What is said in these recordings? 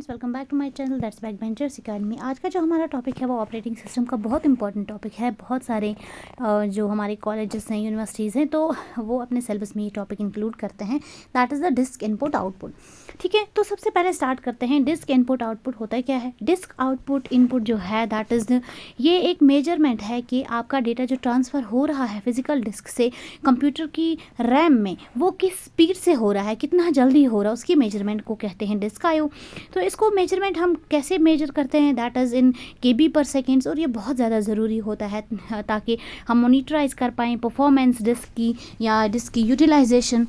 Friends, welcome back to my channel that's back benchers academy. आज का जो हमारा टॉपिक है वो ऑपरेटिंग सिस्टम का बहुत इंपॉर्टेंट टॉपिक है। बहुत सारे जो हमारे कॉलेजेस हैं, यूनिवर्सिटीज़ हैं, तो वो अपने सिलेबस में ये टॉपिक इंक्लूड करते हैं। That is the disk input output. ठीक है, तो सबसे पहले स्टार्ट करते हैं। डिस्क इनपुट आउटपुट होता है क्या है? डिस्क आउटपुट इनपुट जो है दैट इज़ ये एक मेजरमेंट है कि आपका डेटा जो ट्रांसफ़र हो रहा है फिजिकल डिस्क से कंप्यूटर की रैम में वो किस स्पीड से हो रहा है, कितना जल्दी हो रहा है, उसकी मेजरमेंट को कहते हैं डिस्क आईओ। तो इसको मेजरमेंट हम कैसे मेजर करते हैं? दैट इज़ इन केबी पर सेकेंड्स। और ये बहुत ज़्यादा ज़रूरी होता है ताकि हम मोनिटराइज कर पाएँ परफॉर्मेंस डिस्क की या डिस्क की यूटिलाइजेशन।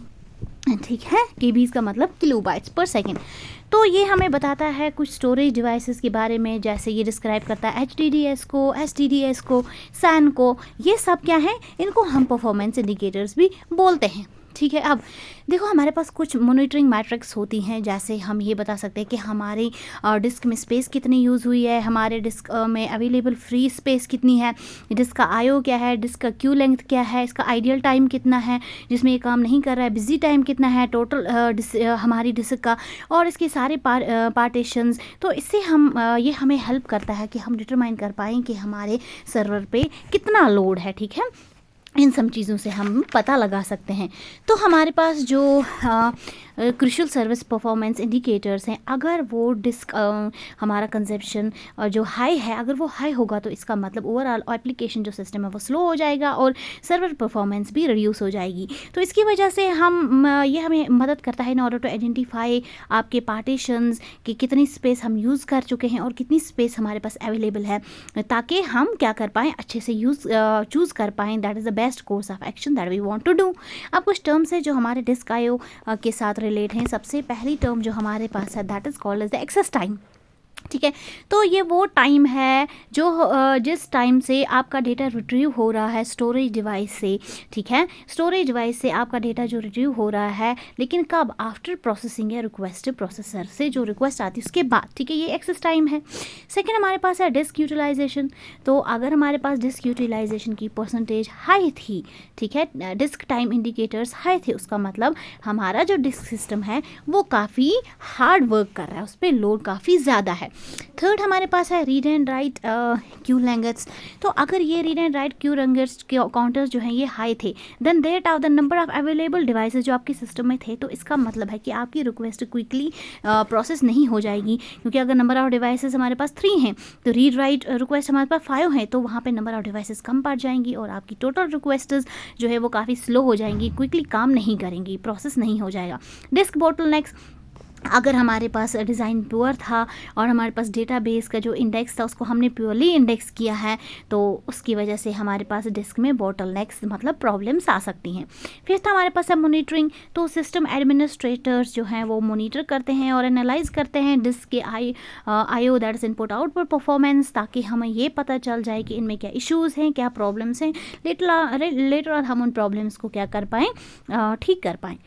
ठीक है, केबीज़ का मतलब किलोबाइट्स पर सेकेंड। तो ये हमें बताता है कुछ स्टोरेज डिवाइसेस के बारे में, जैसे ये डिस्क्राइब करता है HDDs को, SDDs को, SAN को। ये सब क्या है? इनको हम परफॉर्मेंस इंडिकेटर्स भी बोलते हैं। ठीक है, अब देखो हमारे पास कुछ मॉनिटरिंग मैट्रिक्स होती हैं, जैसे हम ये बता सकते हैं कि हमारी डिस्क में स्पेस कितनी यूज़ हुई है, हमारे डिस्क में अवेलेबल फ्री स्पेस कितनी है, डिस्क का आईओ क्या है, डिस्क का क्यू लेंथ क्या है, इसका आइडियल टाइम कितना है जिसमें ये काम नहीं कर रहा है, बिजी टाइम कितना है, टोटल हमारी डिस्क का, और इसके सारे पार्टीशंस। तो इससे हम ये हमें हेल्प करता है कि हम डिटरमाइन कर पाएँ कि हमारे सर्वर पे कितना लोड है। ठीक है, इन सब चीज़ों से हम पता लगा सकते हैं। तो हमारे पास जो क्रूशियल सर्विस परफॉर्मेंस इंडिकेटर्स हैं, अगर वो डिस्क हमारा कंजप्शन जो हाई है, अगर वो हाई होगा तो इसका मतलब ओवरऑल एप्लीकेशन जो सिस्टम है वो स्लो हो जाएगा और सर्वर परफॉर्मेंस भी रिड्यूस हो जाएगी। तो इसकी वजह से ये हमें मदद करता है इन ऑर्डर टू आइडेंटिफाई आपके पार्टीशंस कि कितनी स्पेस हम यूज़ कर चुके हैं और कितनी स्पेस हमारे पास अवेलेबल है, ताकि हम क्या कर पाएँ, अच्छे से चूज़ कर पाएँ। That is the best course of action that we want to do. अब कुछ टर्म्स है जो हमारे डिस्क आईओ के साथ रिलेट हैं। सबसे पहली टर्म जो हमारे पास है that is called as the access time. ठीक है, तो ये वो टाइम है जो जिस टाइम से आपका डेटा रिट्रीव हो रहा है स्टोरेज डिवाइस से। ठीक है, स्टोरेज डिवाइस से आपका डेटा जो रिट्रीव हो रहा है, लेकिन कब? आफ्टर प्रोसेसिंग या रिक्वेस्ट प्रोसेसर से जो रिक्वेस्ट आती है उसके बाद। ठीक है, ये एक्सेस टाइम है। सेकेंड हमारे पास है डिस्क यूटिलाइजेशन। तो अगर हमारे पास डिस्क यूटिलाइजेशन की परसेंटेज हाई थी, ठीक है, डिस्क टाइम इंडिकेटर्स हाई थे, उसका मतलब हमारा जो डिस्क सिस्टम है वो काफ़ी हार्ड वर्क कर रहा है, उस पर लोड काफ़ी ज़्यादा है। थर्ड हमारे पास है read and write queue lengths. तो अगर ये read and write queue lengths counters जो हैं ये हाई थे, then that are the number of available devices जो आपके सिस्टम में थे, तो इसका मतलब है कि आपकी रिक्वेस्ट क्विकली प्रोसेस नहीं हो जाएगी, क्योंकि अगर नंबर ऑफ डिवाइसेस हमारे पास 3 हैं तो रीड राइट रिक्वेस्ट हमारे पास 5 हैं, तो वहाँ पे नंबर ऑफ डिवाइसेस कम पड़ जाएंगी और आपकी टोटल रिक्वेस्ट्स जो है वो काफ़ी स्लो हो जाएंगी, क्विकली काम नहीं करेंगी, प्रोसेस नहीं हो जाएगा। डिस्क बॉटलनेक्स, अगर हमारे पास डिज़ाइन प्योर था और हमारे पास डेटाबेस का जो इंडेक्स था उसको हमने प्योरली इंडेक्स किया है, तो उसकी वजह से हमारे पास डिस्क में बॉटलनेक्स मतलब प्रॉब्लम्स आ सकती हैं। फिर हमारे पास है मॉनिटरिंग। तो सिस्टम एडमिनिस्ट्रेटर्स जो हैं वो मॉनिटर करते हैं और एनालाइज करते हैं डिस्क के IO that is input output performance, ताकि हमें ये पता चल जाए कि इनमें क्या इश्यूज़ हैं, क्या प्रॉब्लम्स हैं। लेटर हम उन प्रॉब्लम्स को क्या कर पाएँ, ठीक कर पाएँ।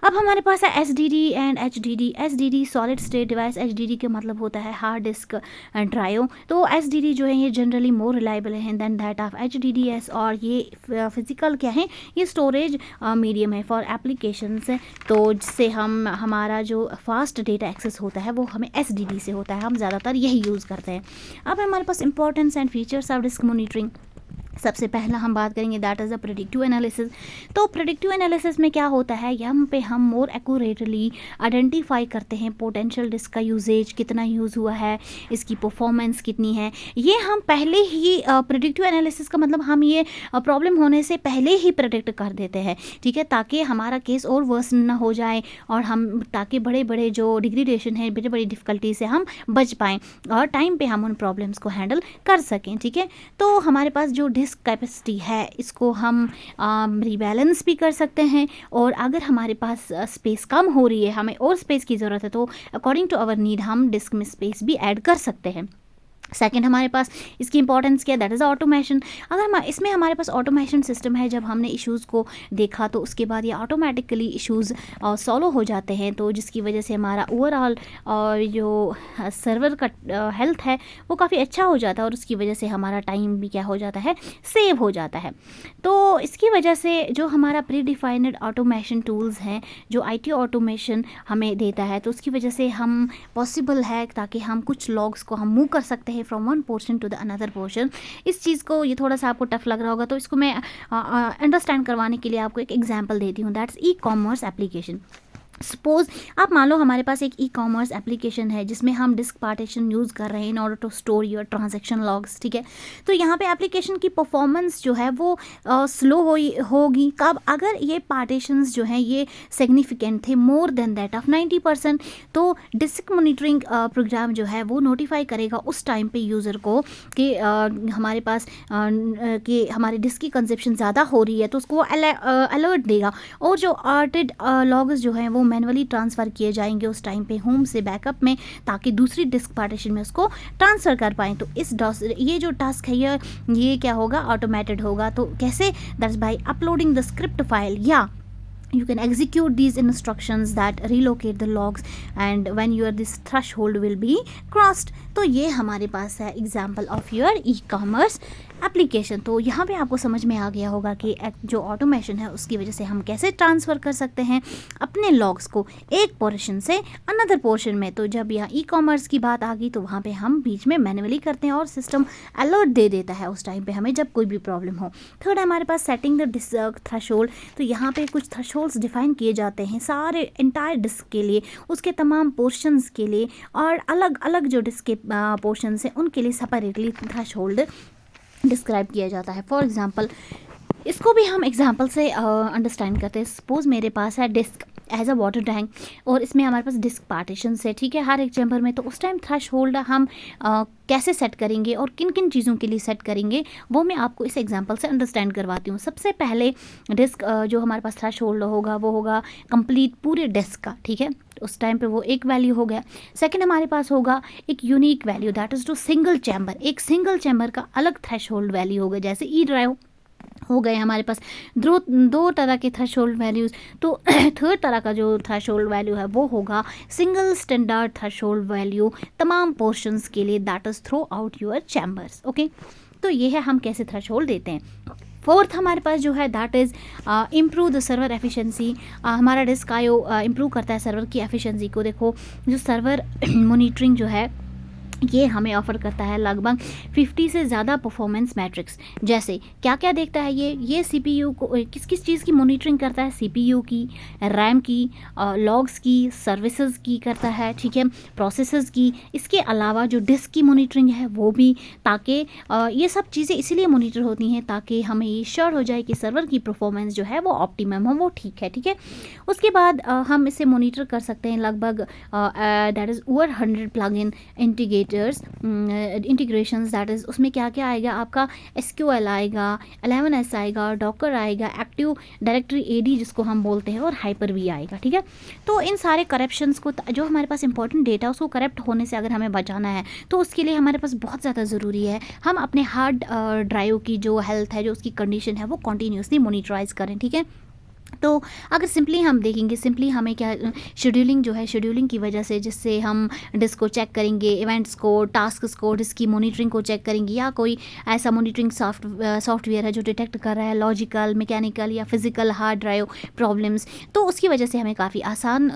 अब हमारे पास है SDD and HDD। SDD solid state device, HDD के मतलब होता है हार्ड डिस्क ड्राइव। तो SDD जो है ये जनरली मोर रिलायबल है देन दैट ऑफ HDDs, और ये फिजिकल क्या है, ये स्टोरेज मीडियम है फॉर एप्लीकेशंस। तो जिससे हमारा जो फास्ट डेटा एक्सेस होता है वो हमें SDD से होता है, हम ज़्यादातर यही यूज़ करते हैं। अब हमारे पास importance and features of disk monitoring. सबसे पहला हम बात करेंगे that is a predictive analysis. तो प्रेडिक्टिव एनालिसिस में क्या होता है, यहाँ पे हम मोर एक्यूरेटली आइडेंटिफाई करते हैं पोटेंशियल डिस्क का यूजेज कितना यूज़ हुआ है, इसकी परफॉर्मेंस कितनी है। ये हम पहले ही प्रेडिक्टिव एनालिसिस का मतलब हम ये प्रॉब्लम होने से पहले ही प्रेडिक्ट कर देते हैं। ठीक है, ताकि हमारा केस और वर्स ना हो जाए और हम ताकि बड़े बड़े जो डिग्रेडेशन है, बड़ी बड़ी डिफ़िकल्टी से हम बच पाएँ और टाइम पे हम उन प्रॉब्लम्स को हैंडल कर सकें। ठीक है, तो हमारे पास जो डिस्क कैपेसिटी है इसको हम रिबैलेंस भी कर सकते हैं, और अगर हमारे पास स्पेस कम हो रही है, हमें और स्पेस की ज़रूरत है, तो अकॉर्डिंग टू आवर नीड हम डिस्क में स्पेस भी ऐड कर सकते हैं। सेकंड हमारे पास इसकी इंपॉर्टेंस क्या है, दैट इज़ ऑटोमेशन। अगर इसमें हमारे पास ऑटोमेशन सिस्टम है, जब हमने इश्यूज़ को देखा तो उसके बाद ये ऑटोमेटिकली इश्यूज़ सॉल्व हो जाते हैं, तो जिसकी वजह से हमारा ओवरऑल जो सर्वर का हेल्थ है वो काफ़ी अच्छा हो जाता है, और उसकी वजह से हमारा टाइम भी क्या हो जाता है, सेव हो जाता है। तो इसकी वजह से जो हमारा प्री डिफाइंड ऑटोमेशन टूल्स हैं, जो IT ऑटोमेशन हमें देता है, तो उसकी वजह से हम पॉसिबल है ताकि हम कुछ लॉग्स को हम मूव कर सकते हैं from one portion to the another portion. इस चीज़ को, ये थोड़ा सा आपको टफ लग रहा होगा, तो इसको मैं अंडरस्टैंड करवाने के लिए आपको एक एग्जांपल देती हूँ, दैट्स ई-कॉमर्स एप्लीकेशन। सपोज आप मान लो हमारे पास एक ई-कॉमर्स एप्लीकेशन है जिसमें हम डिस्क पार्टीशन यूज़ कर रहे हैं in order to store your transaction logs, ठीक है। तो यहाँ पे एप्लीकेशन की परफॉर्मेंस जो है वो स्लो होगी कब, अगर ये पार्टीशंस जो हैं ये सिग्निफिकेंट थे, मोर देन दैट ऑफ 90%, तो डिस्क मॉनिटरिंग प्रोग्राम जो है वो नोटिफाई करेगा उस टाइम पे यूज़र को कि हमारे पास कि हमारी डिस्क की कंजप्शन ज़्यादा हो रही है, तो उसको अलर्ट देगा, और जो आर्टेड लॉग्स जो हैं वो मैनुअली ट्रांसफ़र किए जाएंगे उस टाइम पे होम से बैकअप में, ताकि दूसरी डिस्क पार्टीशन में उसको ट्रांसफ़र कर पाएँ। तो ये जो टास्क है ये क्या होगा, ऑटोमेटेड होगा। तो कैसे, that's by uploading the script file, या you can execute these instructions that relocate the logs and when your this threshold will be crossed। तो ये हमारे पास है example of your e-commerce application. तो यहाँ पे आपको समझ में आ गया होगा कि जो ऑटोमेशन है उसकी वजह से हम कैसे ट्रांसफ़र कर सकते हैं अपने लॉग्स को एक पोर्शन से अनदर पोर्शन में। तो जब यहाँ ई-कॉमर्स की बात आ गई तो वहाँ पे हम बीच में मैन्युअली करते हैं और सिस्टम अलर्ट दे देता है उस टाइम पे हमें जब कोई भी प्रॉब्लम हो। थर्ड हमारे पास सेटिंग द थ्रेशोल्ड। तो यहाँ पे कुछ थ्रेशोल्ड्स डिफाइन किए जाते हैं सारे एंटायर डिस्क के लिए, उसके तमाम पोर्शंस के लिए, और अलग अलग जो डिस्क के पोर्शंस हैं उनके लिए सेपरेटली थ्रेशोल्ड डिस्क्राइब किया जाता है। फॉर एग्जांपल इसको भी हम एग्जांपल से अंडरस्टैंड करते हैं। सपोज मेरे पास है disk as a water tank, और इसमें हमारे पास डिस्क पार्टीशन है, ठीक है, हर एक चैम्बर में। तो उस टाइम थ्रेशोल्ड हम कैसे सेट करेंगे और किन किन चीज़ों के लिए सेट करेंगे वो मैं आपको इस एग्जांपल से अंडरस्टैंड करवाती हूँ। सबसे पहले डिस्क जो हमारे पास थ्रेशोल्ड होगा वो होगा कंप्लीट पूरे डिस्क का, ठीक है, उस टाइम पे वो एक वैल्यू हो गया। सेकंड हमारे पास होगा एक unique value, that is to single chamber, एक सिंगल चैम्बर का अलग थ्रेशोल्ड वैल्यू होगा, जैसे ई ड्राइव हो गए हमारे पास दो तरह के थ्रेशोल्ड वैल्यूज़। तो थर्ड तरह का जो थ्रेशोल्ड वैल्यू है वो होगा सिंगल स्टैंडर्ड थ्रेशोल्ड वैल्यू तमाम पोर्शंस के लिए, that is through out your chambers. Okay, तो ये है हम कैसे थ्रेशोल्ड देते हैं। फोर्थ हमारे पास जो है that is improve the server efficiency. हमारा डिस्क आईओ इम्प्रूव करता है सर्वर की एफिशिएंसी को। देखो जो सर्वर मोनिटरिंग जो है ये हमें ऑफ़र करता है लगभग 50 से ज़्यादा परफॉर्मेंस मैट्रिक्स। जैसे क्या क्या देखता है ये CPU को किस किस चीज़ की मॉनिटरिंग करता है, CPU की, रैम की, लॉग्स की, सर्विसेज की करता है, ठीक है, प्रोसेसर्स की। इसके अलावा जो डिस्क की मॉनिटरिंग है वो भी, ताकि ये सब चीज़ें इसीलिए मॉनिटर होती हैं ताकि हमें ये श्योर हो जाए कि सर्वर की परफॉर्मेंस जो है वो ऑप्टिमम हो, वो ठीक है, ठीक है। उसके बाद हम इसे मॉनिटर कर सकते हैं लगभग that is over 100 plug in integrations, that is उसमें क्या क्या आएगा आपका, SQL आएगा, 11s आएगा, डॉकर आएगा, एक्टिव डायरेक्टरी AD जिसको हम बोलते हैं, और Hyper-V आएगा, ठीक है। तो इन सारे करप्शंस को, जो हमारे पास इंपॉर्टेंट डेटा उसको करप्ट होने से अगर हमें बचाना है तो उसके लिए हमारे पास बहुत ज़्यादा ज़रूरी है हम अपने हार्ड ड्राइव की जो हेल्थ है, जो उसकी कंडीशन है वो कॉन्टीन्यूसली मॉनिटराइज करें, ठीक है। तो अगर सिंपली हम देखेंगे, सिंपली हमें क्या शेड्यूलिंग जो है, शेड्यूलिंग की वजह से जिससे हम डिस्क को चेक करेंगे, इवेंट्स को, टास्क्स को, डिस्क की मॉनिटरिंग को चेक करेंगे, या कोई ऐसा मॉनिटरिंग सॉफ्टवेयर है जो डिटेक्ट कर रहा है लॉजिकल, मैकेनिकल या फिजिकल हार्ड ड्राइव प्रॉब्लम्स, तो उसकी वजह से हमें काफ़ी आसान,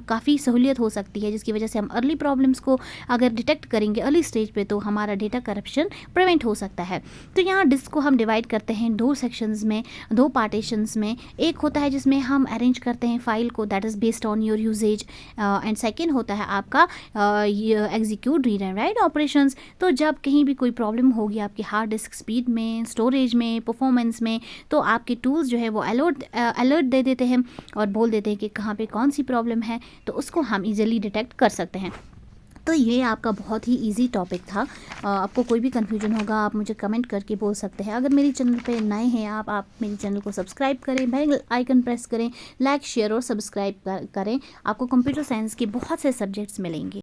काफ़ी सहूलियत हो सकती है, जिसकी वजह से हम अर्ली प्रॉब्लम्स को अगर डिटेक्ट करेंगे अर्ली स्टेज पे तो हमारा डेटा करप्शन प्रिवेंट हो सकता है। तो यहाँ डिस्क को हम डिवाइड करते हैं दो सेक्शंस में, दो पार्टीशंस में। एक होता है जिसमें हम अरेंज करते हैं फाइल को, that is based on your usage, and second होता है आपका execute read and write operations. तो जब कहीं भी कोई प्रॉब्लम होगी आपकी हार्ड डिस्क स्पीड में, स्टोरेज में, परफॉर्मेंस में, तो आपके टूल्स जो है वो अलर्ट दे देते हैं और बोल देते हैं कि कहाँ पे कौन सी प्रॉब्लम है, तो उसको हम इजीली डिटेक्ट कर सकते हैं। तो ये आपका बहुत ही इजी टॉपिक था। आपको कोई भी कन्फ्यूजन होगा आप मुझे कमेंट करके बोल सकते हैं। अगर मेरी चैनल पे नए हैं आप मेरे चैनल को सब्सक्राइब करें, बेल आइकन प्रेस करें, लाइक शेयर और सब्सक्राइब करें। आपको कंप्यूटर साइंस के बहुत से सब्जेक्ट्स मिलेंगे।